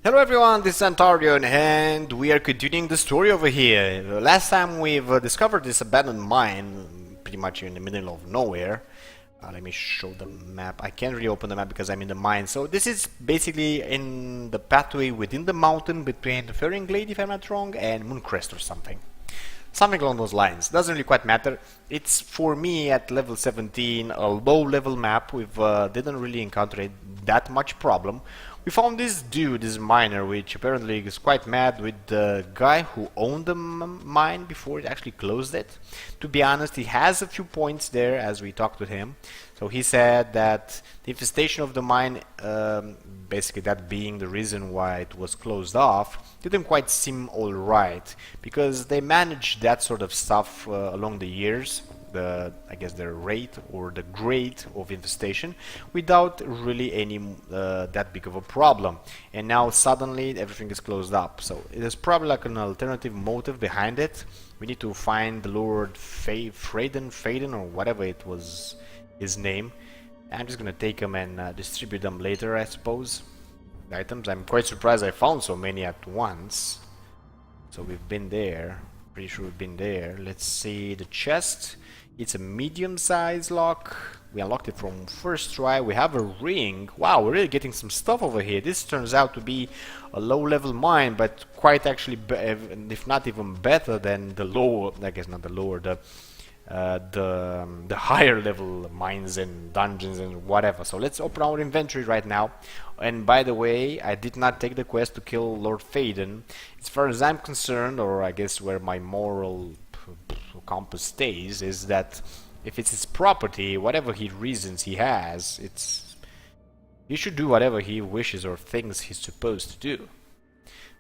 Hello everyone, this is Antharion and we are continuing the story over here. Last time we've discovered this abandoned mine pretty much in the middle of nowhere. Let me show the map. I can't really open the map because I'm in the mine. So this is basically in the pathway within the mountain between the Antharion Glade, if I'm not wrong, and Mooncrest or something. Something along those lines. Doesn't really quite matter. It's, for me, at level 17, a low level map. We've didn't really encounter that much problem. We found this dude, this miner, which apparently is quite mad with the guy who owned the mine before it actually closed it. To be honest, he has a few points there as we talked with him. So he said that the infestation of the mine, basically that being the reason why it was closed off, didn't quite seem alright, because they managed that sort of stuff along the years, I guess the rate or the grade of infestation, without really any that big of a problem. And now suddenly everything is closed up. So it is probably like an alternative motive behind it. We need to find the Lord Faden, or whatever it was his name. I'm just gonna take them and distribute them later, I suppose. The items. I'm quite surprised I found so many at once. So we've been there. Pretty sure we've been there. Let's see the chest. It's a medium-sized lock. We unlocked it from first try. We have a ring. Wow, we're really getting some stuff over here. This turns out to be a low-level mine, but quite actually, if not even better than the lower, I guess not the lower, the higher level mines and dungeons and whatever. So let's open our inventory right now. And by the way, I did not take the quest to kill Lord Faden. As far as I'm concerned, or I guess where my moral compass stays, is that if it's his property, whatever reasons he has, he should do whatever he wishes or thinks he's supposed to do.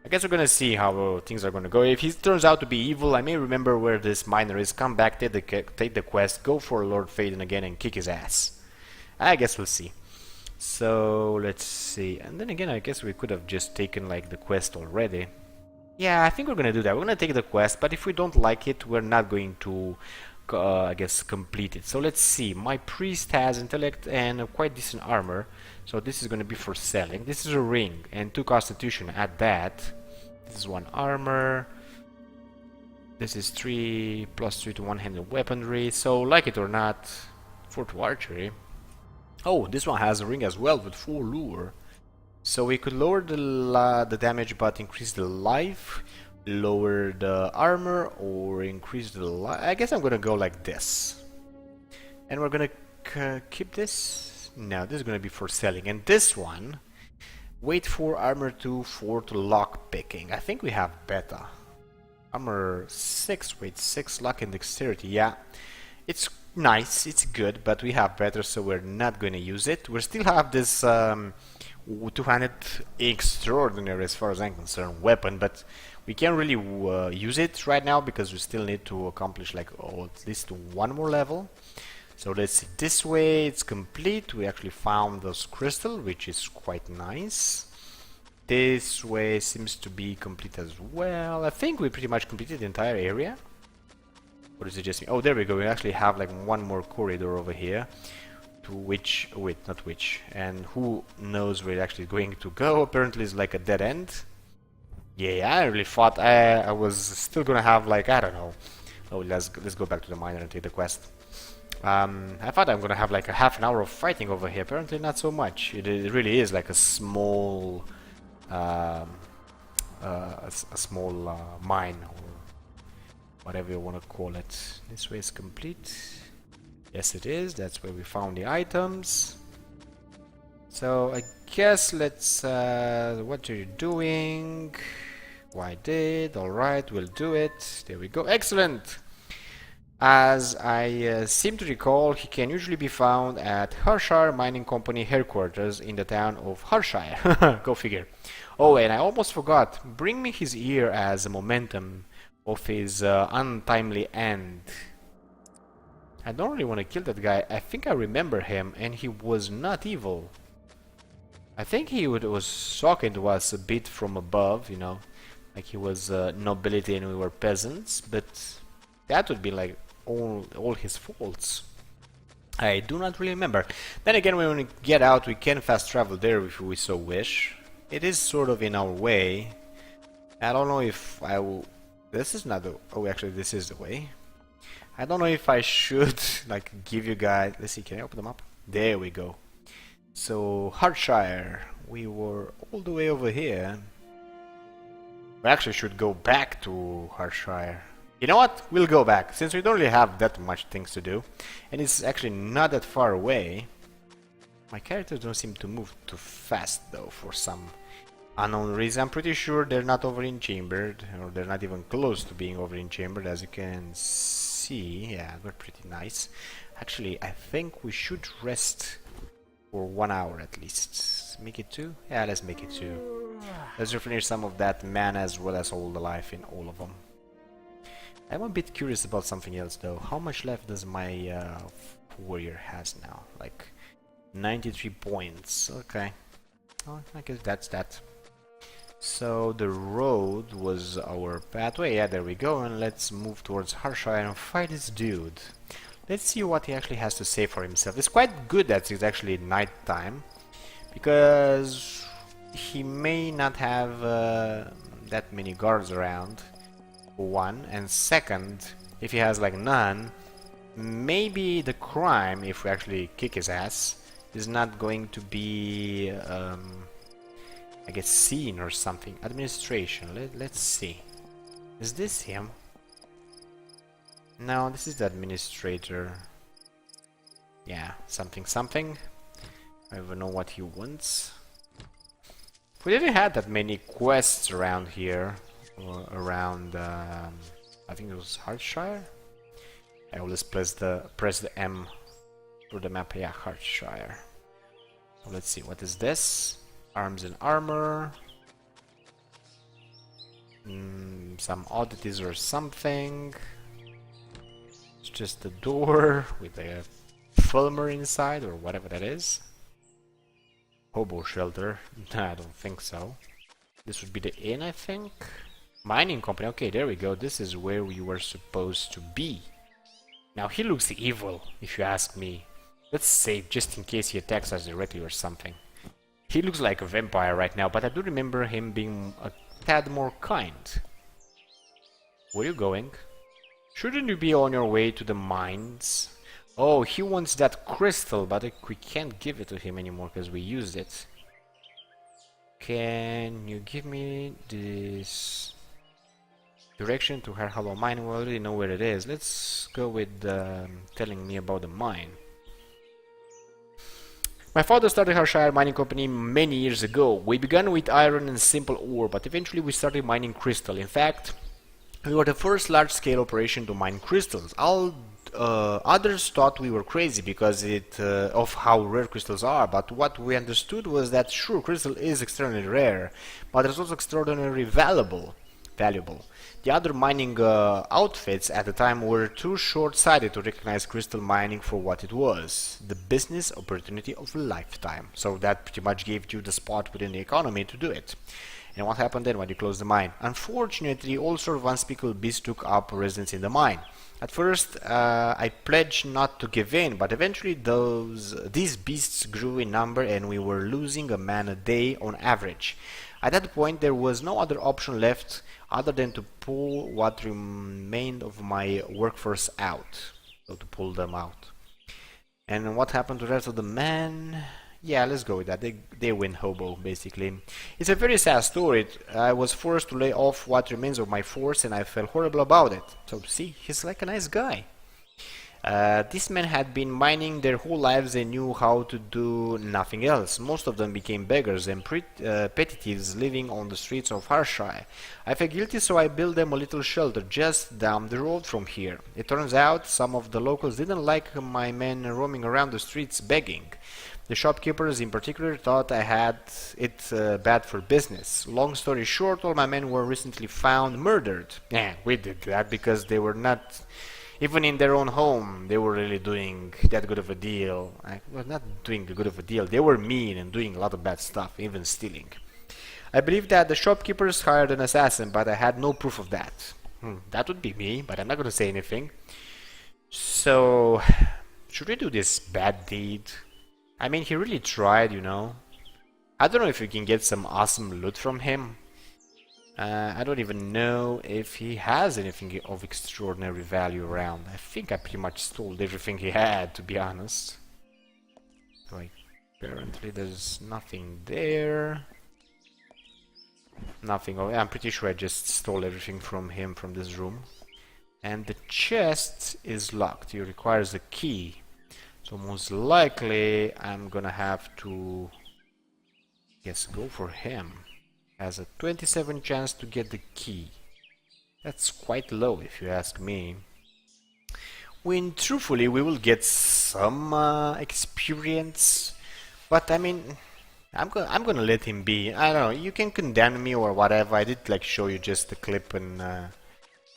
I guess we're gonna see how things are gonna go. If he turns out to be evil, I may remember where this miner is, come back, take the quest, go for Lord Faden again and kick his ass. I guess we'll see. So let's see. And then again, I guess we could have just taken like the quest already. Yeah, I think we're gonna do that. We're gonna take the quest, but if we don't like it, we're not going to, I guess, complete it. So let's see. My priest has intellect and a quite decent armor, so this is gonna be for selling. This is a ring and 2 constitution at that. This is 1 armor. This is 3 plus 3 to one-handed weaponry. So like it or not, 4 to archery. Oh, this one has a ring as well with 4 lure. So we could lower the damage but increase the life, lower the armor, or increase the life. I guess I'm gonna go like this. And we're gonna keep this. No, this is gonna be for selling. And this one, weight 4, armor 2, 4 to lock picking. I think we have better. Armor 6, weight 6, luck and dexterity. Yeah, it's nice, it's good, but we have better, so we're not gonna use it. We still have this two-handed extraordinary, as far as I'm concerned, weapon, but we can't really use it right now because we still need to accomplish like at least 1 more level. So let's see, this way it's complete. We actually found those crystal, which is quite nice. This way seems to be complete as well. I think we pretty much completed the entire area. Or is it just me? Oh, there we go. We actually have like 1 more corridor over here. To which, wait, not which, and who knows where it's actually going to go. Apparently it's like a dead end. Yeah, I really thought I was still gonna have like, I don't know. Oh, let's go back to the miner and take the quest. I thought I'm gonna have like a half an hour of fighting over here. Apparently not so much. It really is like a small mine, or whatever you want to call it. This way is complete. Yes, it is. That's where we found the items. So I guess let's. What are you doing? Why did? All right, we'll do it. There we go. Excellent. As I seem to recall, he can usually be found at Harsshire Mining Company headquarters in the town of Harsshire. Go figure. Oh, and I almost forgot. Bring me his ear as a momentum of his untimely end. I don't really want to kill that guy. I think I remember him, and he was not evil. I think he was talking to us a bit from above, you know, like he was nobility and we were peasants, but that would be like all his faults. I do not really remember. Then again, when we get out, we can fast travel there if we so wish. It is sort of in our way. I don't know if I will... This is not the... Oh, actually, this is the way. I don't know if I should, like, give you guys... Let's see, can I open them up? There we go. So, Hertfordshire. We were all the way over here. We actually should go back to Hertfordshire. You know what? We'll go back, since we don't really have that much things to do. And it's actually not that far away. My characters don't seem to move too fast, though, for some unknown reason. I'm pretty sure they're not over-enchambered, or they're not even close to being over-enchambered, as you can see. Yeah, they're pretty nice. Actually, I think we should rest for 1 hour at least. Make it 2? Yeah, let's make it 2. Let's replenish some of that mana as well as all the life in all of them. I'm a bit curious about something else though. How much left does my warrior has now? Like 93 points. Okay. Oh, I guess that's that. So the road was our pathway. Yeah, there we go. And let's move towards Hertfordshire and fight this dude. Let's see what he actually has to say for himself. It's quite good that it's actually night time, because he may not have that many guards around, for one, and second, if he has like none, maybe the crime, if we actually kick his ass, is not going to be I guess seen or something. Administration, let's see. Is this him? No, this is the administrator. Yeah, something something. I don't even know what he wants. We didn't have that many quests around here, or around I think it was Hertfordshire. I always press the M for the map. Yeah, Hertfordshire. So let's see, what is this? Arms and armor. Some oddities or something. It's just a door with a Fulmer inside, or whatever that is. Hobo shelter. I don't think so. This would be the inn, I think. Mining company. Okay, there we go. This is where we were supposed to be. Now he looks evil, if you ask me. Let's save just in case he attacks us directly or something. He looks like a vampire right now, but I do remember him being a tad more kind. Where are you going? Shouldn't you be on your way to the mines? Oh, he wants that crystal, but we can't give it to him anymore because we used it. Can you give me this direction to her hollow mine? We already know where it is. Let's go with telling me about the mine. My father started Hertfordshire Mining Company many years ago. We began with iron and simple ore, but eventually we started mining crystal. In fact, we were the first large-scale operation to mine crystals. All others thought we were crazy because of how rare crystals are, but what we understood was that sure, crystal is extraordinarily rare, but it's also extraordinarily valuable. The other mining outfits at the time were too short-sighted to recognize crystal mining for what it was, the business opportunity of a lifetime. So that pretty much gave you the spot within the economy to do it. And what happened then when you closed the mine? Unfortunately, all sort of unspeakable beasts took up residence in the mine. At first, I pledged not to give in, but eventually these beasts grew in number and we were losing a man a day on average. At that point, there was no other option left other than to pull what remained of my workforce out. So to pull them out. And what happened to the rest of the men? Yeah, let's go with that. They win hobo, basically. It's a very sad story. I was forced to lay off what remains of my force and I felt horrible about it. So see, he's like a nice guy. These men had been mining their whole lives and knew how to do nothing else. Most of them became beggars and petty thieves living on the streets of Hertfordshire. I felt guilty, so I built them a little shelter just down the road from here. It turns out some of the locals didn't like my men roaming around the streets begging. The shopkeepers in particular thought I had it bad for business. Long story short, all my men were recently found murdered. Yeah, we did that because they were not... Even in their own home, they were really doing that good of a deal. Well, not doing a good of a deal. They were mean and doing a lot of bad stuff, even stealing. I believe that the shopkeepers hired an assassin, but I had no proof of that. That would be me, but I'm not going to say anything. So, should we do this bad deed? I mean, he really tried, you know. I don't know if we can get some awesome loot from him. I don't even know if he has anything of extraordinary value around. I think I pretty much stole everything he had, to be honest. Like, apparently there's nothing there. Nothing. Oh, I'm pretty sure I just stole everything from him from this room. And the chest is locked. It requires a key. So most likely I'm gonna have to, yes, go for him. Has a 27 chance to get the key. That's quite low if you ask me. When truthfully we will get some experience, but I mean, I'm gonna let him be. I don't know, you can condemn me or whatever. I did like show you just a clip, and I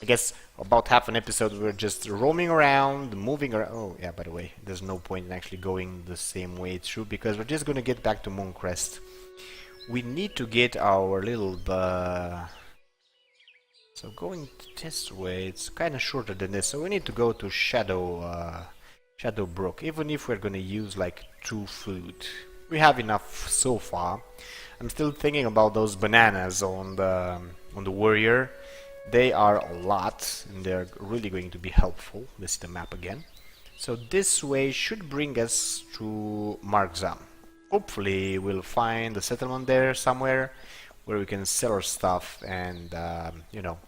guess about half an episode we're just roaming around, moving around. Oh yeah, by the way, there's no point in actually going the same way through because we're just gonna get back to Mooncrest. We need to get our little so going this way, it's kind of shorter than this, so we need to go to Shadow Brook, even if we're gonna use like 2 food. We have enough so far. I'm still thinking about those bananas on the warrior. They are a lot, and they're really going to be helpful. This is the map again. So this way should bring us to Marghzahn. Hopefully we'll find a settlement there somewhere where we can sell our stuff and, you know,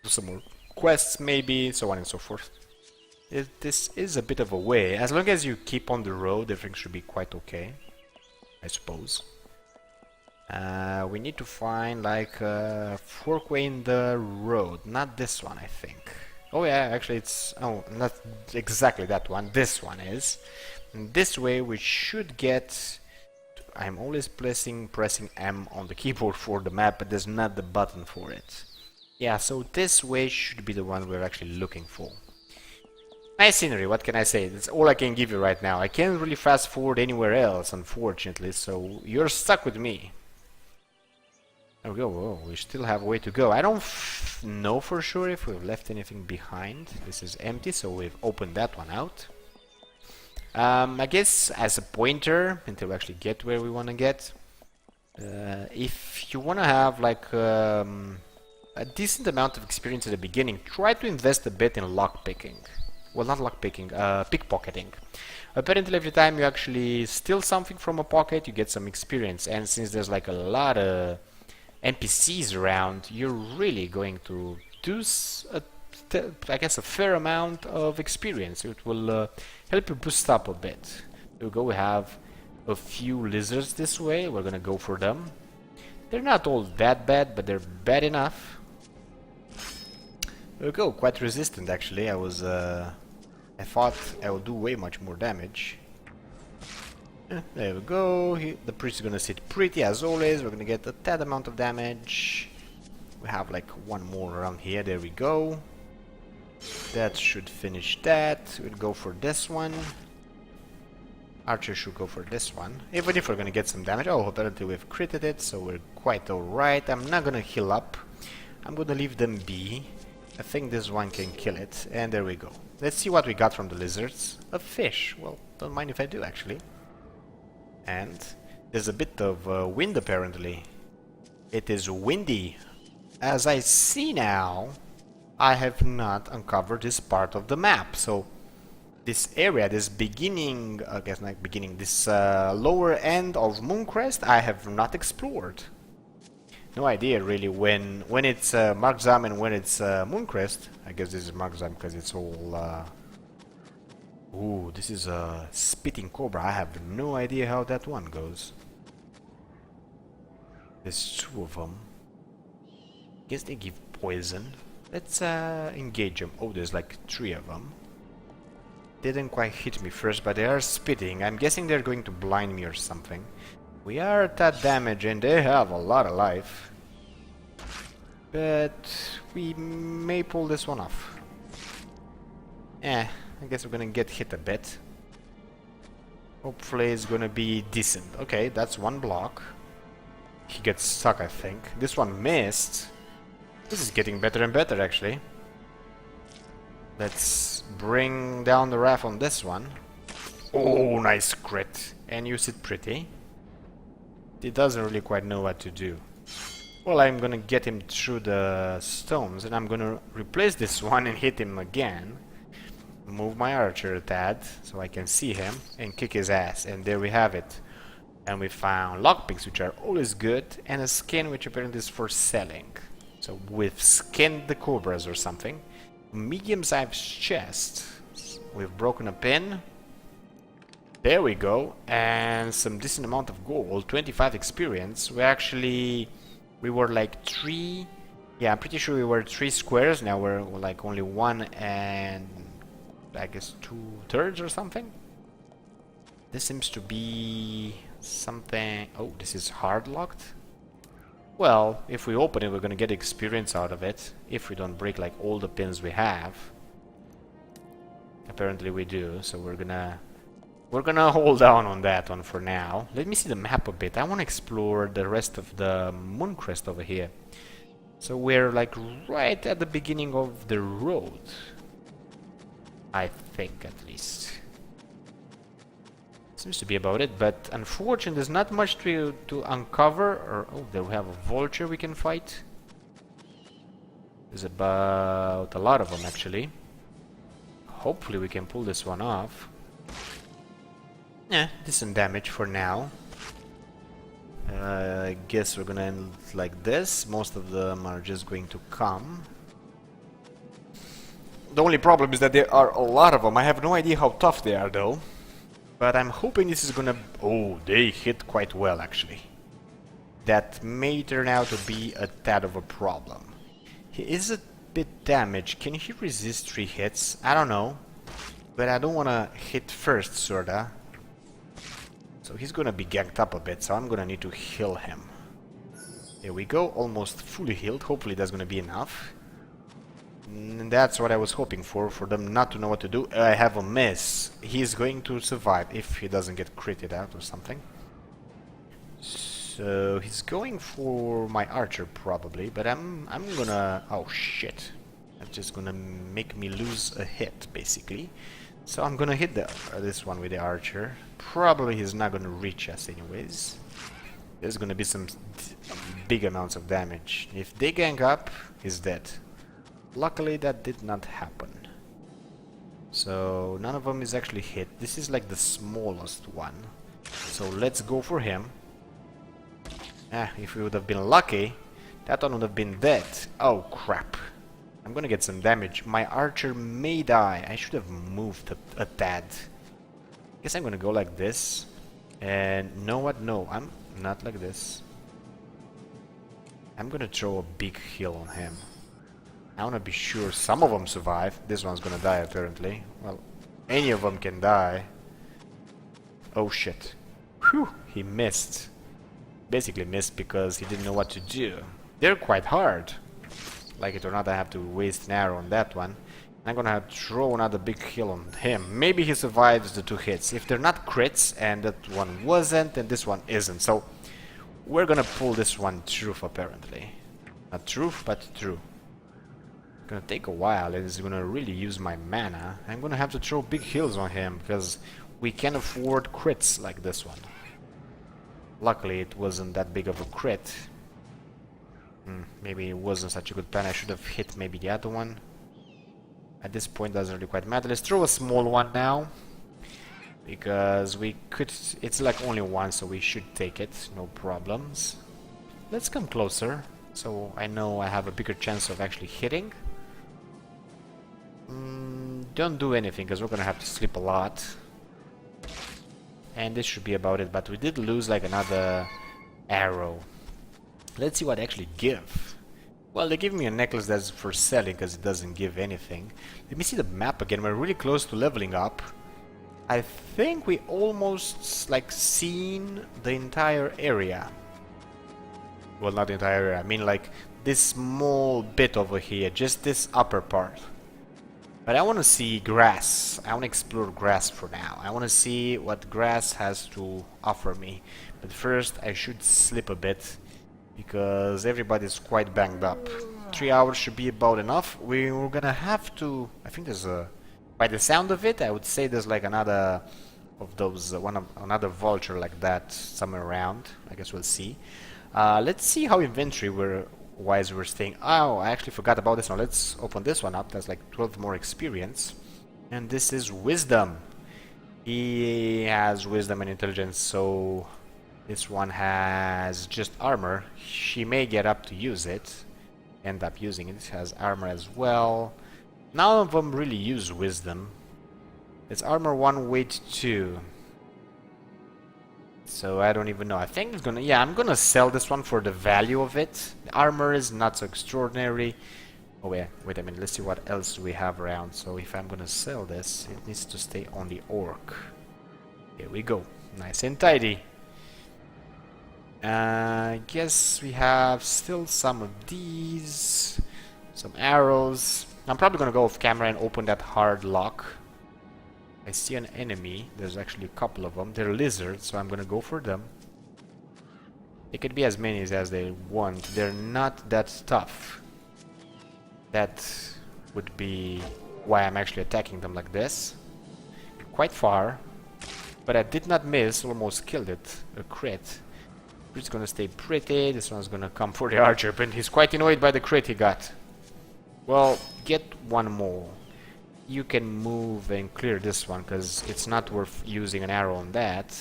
do some more quests maybe, so on and so forth. This is a bit of a way. As long as you keep on the road, everything should be quite okay, I suppose. We need to find like a forkway in the road. Not this one, I think. Oh yeah, actually it's... oh, not exactly that one. This one is. And this way we should get... I'm always pressing M on the keyboard for the map, but there's not the button for it. Yeah, so this way should be the one we're actually looking for. Nice scenery, what can I say? That's all I can give you right now. I can't really fast forward anywhere else, unfortunately, so you're stuck with me. There we go. Whoa, we still have a way to go. I don't know for sure if we've left anything behind. This is empty, so we've opened that one out. I guess as a pointer, until we actually get where we want to get, if you want to have like a decent amount of experience at the beginning, try to invest a bit in lockpicking. Well, not lockpicking, pickpocketing. Apparently every time you actually steal something from a pocket, you get some experience, and since there's like a lot of NPCs around, you're really going to do I guess a fair amount of experience. It will help you boost up a bit. Here we go, we have a few lizards this way. We're gonna go for them. They're not all that bad, but they're bad enough. There we go, quite resistant actually. I thought I would do way much more damage. There we go. The priest is gonna sit pretty as always. We're gonna get a tad amount of damage. We have like one more around here. There we go. That should finish that. We'll go for this one. Archer should go for this one. Even if we're gonna get some damage. Oh, apparently we've critted it, so we're quite alright. I'm not gonna heal up. I'm gonna leave them be. I think this one can kill it. And there we go. Let's see what we got from the lizards. A fish. Well, don't mind if I do actually. And there's a bit of wind apparently. It is windy. As I see now, I have not uncovered this part of the map. So this area, this beginning, I guess not beginning, this lower end of Mooncrest, I have not explored. No idea really when it's Marghzahn and when it's Mooncrest. I guess this is Marghzahn because it's all... Ooh, this is a spitting cobra. I have no idea how that one goes. There's 2 of them. Guess they give poison. Let's engage them. Oh, there's like 3 of them. Didn't quite hit me first, but they are spitting. I'm guessing they're going to blind me or something. We are at that damage and they have a lot of life. But we may pull this one off. I guess we're gonna get hit a bit. Hopefully it's gonna be decent. Okay, that's 1 block. He gets stuck, I think. This one missed. This is getting better and better, actually. Let's bring down the wrath on this one. Oh, nice crit. And use it pretty. he doesn't really quite know what to do. Well, I'm gonna get him through the stones, and I'm gonna replace this one and hit him again. Move my archer a tad so I can see him and kick his ass, and there we have it. And we found lockpicks, which are always good, and a skin which apparently is for selling. So we've skinned the cobras or something. Medium-sized chest. We've broken a pin. There we go. And some decent amount of gold. 25 experience. We were like 3... Yeah, I'm pretty sure we were 3 squares. Now we're like only 1 and... I guess 2/3 or something. This seems to be... something... Oh, this is hard locked? Well, if we open it, we're gonna get experience out of it. If we don't break like all the pins we have. Apparently we do, so we're gonna hold down on that one for now. Let me see the map a bit. I wanna explore the rest of the Mooncrest over here. So we're like right at the beginning of the road. I think, at least. Seems to be about it, but unfortunately there's not much to uncover. Or oh, there we have a vulture we can fight. There's about a lot of them actually. Hopefully we can pull this one off. Yeah, decent damage for now. I guess we're gonna end like this. Most of them are just going to come. The only problem is that there are a lot of them. I have no idea how tough they are though. But I'm hoping this is gonna... Oh, they hit quite well, actually. That may turn out to be a tad of a problem. He is a bit damaged. Can he resist 3 hits? I don't know. But I don't wanna hit first, sorta. So he's gonna be ganked up a bit, so I'm gonna need to heal him. There we go, almost fully healed. Hopefully that's gonna be enough. And that's what I was hoping for them not to know what to do. I have a miss. He's going to survive if he doesn't get critted out or something. So he's going for my archer probably, but I'm gonna... Oh shit. That's just gonna make me lose a hit basically. So I'm gonna hit this one with the archer. Probably he's not gonna reach us anyways. There's gonna be some big amounts of damage. If they gang up, he's dead. Luckily that did not happen. So none of them is actually hit. This is like the smallest one. So let's go for him. If we would have been lucky, that one would have been dead. Oh crap. I'm gonna get some damage. My archer may die. I should have moved a tad. Guess I'm gonna go like this. And know what? No, I'm not like this. I'm gonna throw a big heal on him. I wanna be sure some of them survive. This one's gonna die apparently. Well, any of them can die. Oh shit. Whew, he missed. Basically missed because he didn't know what to do. They're quite hard. Like it or not, I have to waste an arrow on that one. I'm gonna have to throw another big heal on him. Maybe he survives the 2 hits. If they're not crits, and that one wasn't, and this one isn't. So, we're gonna pull this one through apparently. Not truth, but true. Gonna take a while. It's gonna really use my mana. I'm gonna have to throw big heals on him because we can afford crits like this one. Luckily it wasn't that big of a crit. Maybe it wasn't such a good plan. I should have hit maybe the other one. At this point doesn't really quite matter. Let's throw a small one now. Because we could... It's like only one, so we should take it. No problems. Let's come closer. So I know I have a bigger chance of actually hitting. Don't do anything, because we're gonna have to sleep a lot. And this should be about it, but we did lose like another arrow. Let's see what they actually give. Well, they give me a necklace that's for selling, because it doesn't give anything. Let me see the map again. We're really close to leveling up. I think we almost like seen the entire area. Well, not the entire area, I mean like this small bit over here, just this upper part. But I want to see grass. I want to explore grass for now. I want to see what grass has to offer me. But first I should sleep a bit, because everybody's quite banged up. 3 hours should be about enough. We're gonna have to... I think there's a... By the sound of it, I would say there's like another of those, another vulture like that somewhere around. I guess we'll see. Let's see how inventory wise we're staying. Oh, I actually forgot about this one. Let's open this one up. That's like 12 more experience. And this is wisdom. He has wisdom and intelligence, so this one has just armor. She may get up to use it, end up using it. It has armor as well. None of them really use wisdom. It's armor 1, weight 2. So I don't even know. I think it's gonna... Yeah, I'm gonna sell this one for the value of it. The armor is not so extraordinary. Oh wait a minute. Let's see what else we have around. So if I'm gonna sell this, it needs to stay on the orc. Here we go. Nice and tidy. I guess we have still some of these. Some arrows. I'm probably gonna go off camera and open that hard lock. I see an enemy. There's actually a couple of them. They're lizards, so I'm gonna go for them. They could be as many as they want. They're not that tough. That would be why I'm actually attacking them like this. Quite far. But I did not miss. Almost killed it. A crit. It's gonna stay pretty. This one's gonna come for the archer, but he's quite annoyed by the crit he got. Well, get one more. You can move and clear this one, because it's not worth using an arrow on that.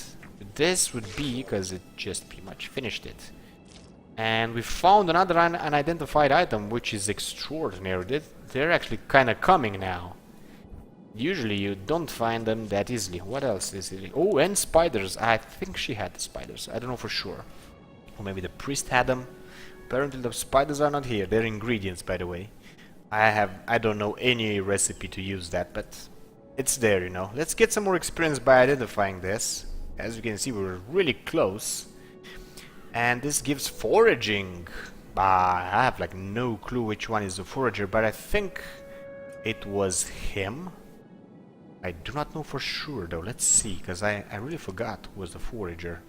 This would be, because it just pretty much finished it. And we found another unidentified item, which is extraordinary. They're actually kind of coming now. Usually you don't find them that easily. What else is it? Oh, and spiders. I think she had the spiders. I don't know for sure. Or maybe the priest had them. Apparently the spiders are not here. They're ingredients, by the way. I don't know any recipe to use that, but it's there, you know. Let's get some more experience by identifying this. As you can see, we're really close. And this gives foraging. I have like no clue which one is the forager, but I think it was him. I do not know for sure though. Let's see, because I really forgot who was the forager.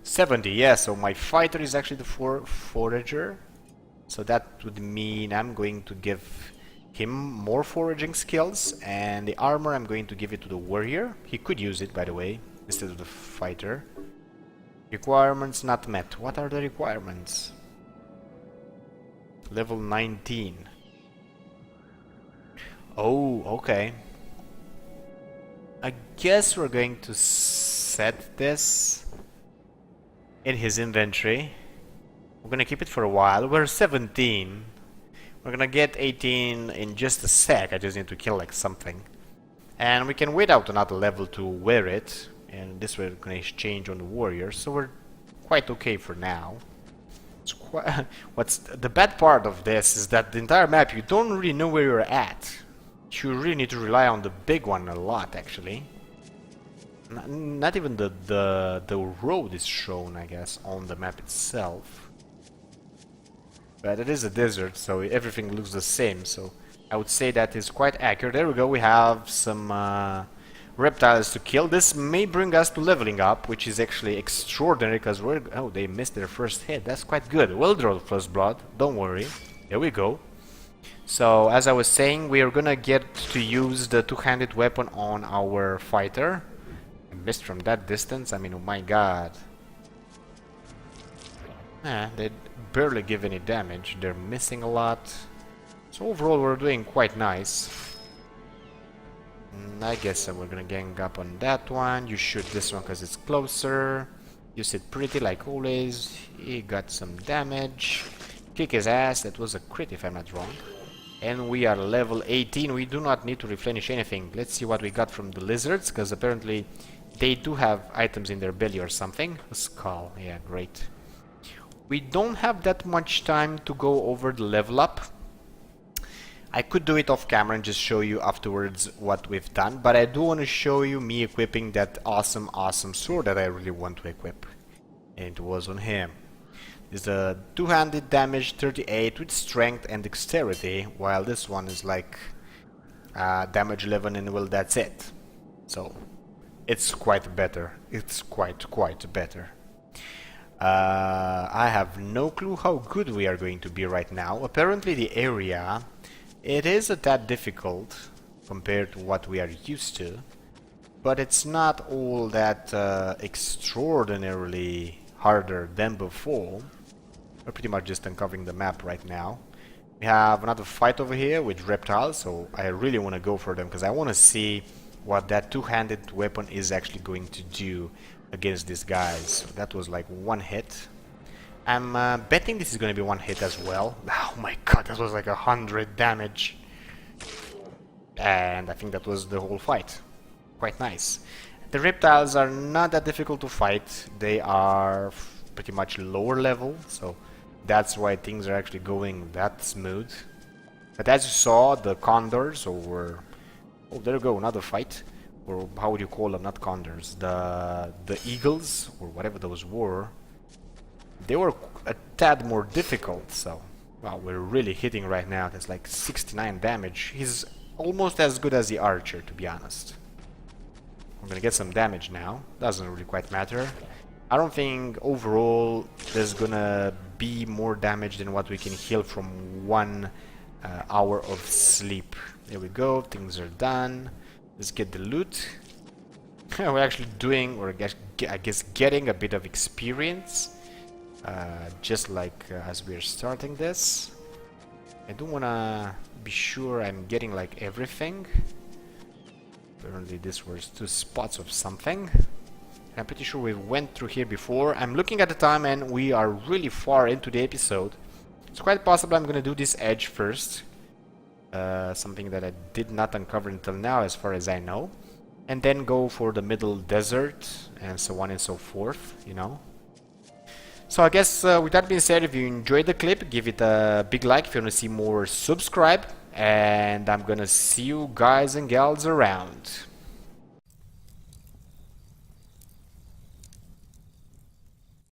70, yeah, so my fighter is actually the forager. So that would mean I'm going to give him more foraging skills, and the armor I'm going to give it to the warrior. He could use it, by the way, instead of the fighter. Requirements not met. What are the requirements? Level 19. Oh, okay. I guess we're going to set this in his inventory. We're gonna keep it for a while. We're 17. We're gonna get 18 in just a sec. I just need to kill like something. And we can wait out another level to wear it. And this way we're gonna exchange on the warrior. So we're quite okay for now. It's quite what's the bad part of this is that the entire map, you don't really know where you're at. You really need to rely on the big one a lot, actually. Not even the road is shown, I guess, on the map itself. But it is a desert, so everything looks the same, so I would say that is quite accurate. There we go, we have some reptiles to kill. This may bring us to leveling up, which is actually extraordinary, because we're... Oh, they missed their first hit. That's quite good. Well drawn, first blood. Don't worry. There we go. So, as I was saying, we are gonna get to use the two-handed weapon on our fighter. I missed from that distance. I mean, oh my god. They barely give any damage. They're missing a lot. So overall we're doing quite nice. I guess we're gonna gang up on that one. You shoot this one because it's closer. You sit pretty like always. He got some damage. Kick his ass. That was a crit if I'm not wrong. And we are level 18. We do not need to replenish anything. Let's see what we got from the lizards, because apparently they do have items in their belly or something. A skull. Yeah, great. We don't have that much time to go over the level up. I could do it off camera and just show you afterwards what we've done, but I do want to show you me equipping that awesome sword that I really want to equip. And it was on him. It's a two-handed damage 38 with strength and dexterity, while this one is like damage 11 and well, that's it. So it's quite better. It's quite better. I have no clue how good we are going to be right now. Apparently the area, it is a tad difficult compared to what we are used to. but it's not all that extraordinarily harder than before. We're pretty much just uncovering the map right now. We have another fight over here with reptiles, so I really want to go for them because I want to see what that two-handed weapon is actually going to do against these guys. So that was like one hit. I'm betting this is going to be one hit as well. Oh my god, that was like 100 damage. And I think that was the whole fight. Quite nice. The reptiles are not that difficult to fight. They are pretty much lower level, so that's why things are actually going that smooth. But as you saw, the condors, or oh, there you go, another fight. Or how would you call them? Not condors. The eagles, or whatever those were. They were a tad more difficult, so wow, we're really hitting right now. That's like 69 damage. He's almost as good as the archer, to be honest. I'm gonna get some damage now. Doesn't really quite matter. I don't think overall there's gonna be more damage than what we can heal from 1 hour of sleep. There we go, things are done. Let's get the loot. We're actually doing, or I guess getting a bit of experience. Just like as we're starting this. I do wanna be sure I'm getting like everything. Apparently this was 2 spots of something. I'm pretty sure we went through here before. I'm looking at the time and we are really far into the episode. It's quite possible I'm gonna do this edge first. Something that I did not uncover until now as far as I know. And then go for the middle desert and so on and so forth, you know. So I guess with that being said, if you enjoyed the clip, give it a big like. If you want to see more, subscribe. And I'm gonna see you guys and gals around.